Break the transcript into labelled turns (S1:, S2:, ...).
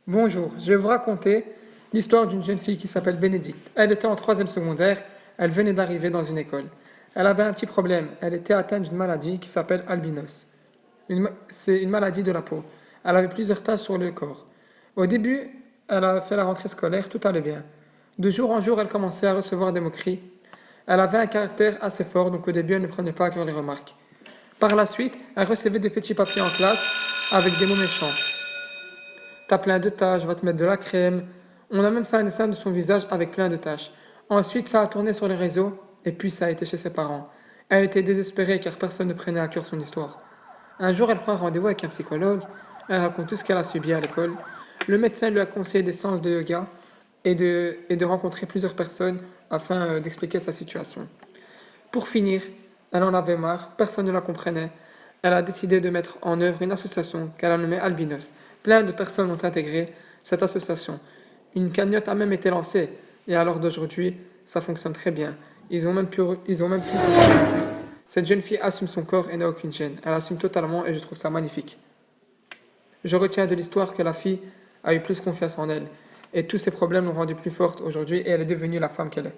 S1: Bonjour, je vais vous raconter l'histoire d'une jeune fille qui s'appelle Bénédicte. Elle était en troisième secondaire, elle venait d'arriver dans une école. Elle avait un petit problème, elle était atteinte d'une maladie qui s'appelle albinos. C'est une maladie de la peau. Elle avait plusieurs taches sur le corps. Au début, elle a fait la rentrée scolaire, tout allait bien. De jour en jour, elle commençait à recevoir des moqueries. Elle avait un caractère assez fort, donc au début, elle ne prenait pas à cœur les remarques. Par la suite, elle recevait des petits papiers en classe avec des mots méchants. T'as plein de taches, va te mettre de la crème. On a même fait un dessin de son visage avec plein de taches. Ensuite, ça a tourné sur les réseaux, et puis ça a été chez ses parents. Elle était désespérée car personne ne prenait à cœur son histoire. Un jour, elle prend un rendez-vous avec un psychologue. Elle raconte tout ce qu'elle a subi à l'école. Le médecin lui a conseillé des séances de yoga et de rencontrer plusieurs personnes afin d'expliquer sa situation. Pour finir, elle en avait marre, personne ne la comprenait. Elle a décidé de mettre en œuvre une association qu'elle a nommée Albinos. Plein de personnes ont intégré cette association. Une cagnotte a même été lancée, et à l'heure d'aujourd'hui, ça fonctionne très bien. Ils ont même pu. Cette jeune fille assume son corps et n'a aucune gêne. Elle assume totalement et je trouve ça magnifique. Je retiens de l'histoire que la fille a eu plus confiance en elle, et tous ses problèmes l'ont rendue plus forte aujourd'hui et elle est devenue la femme qu'elle est.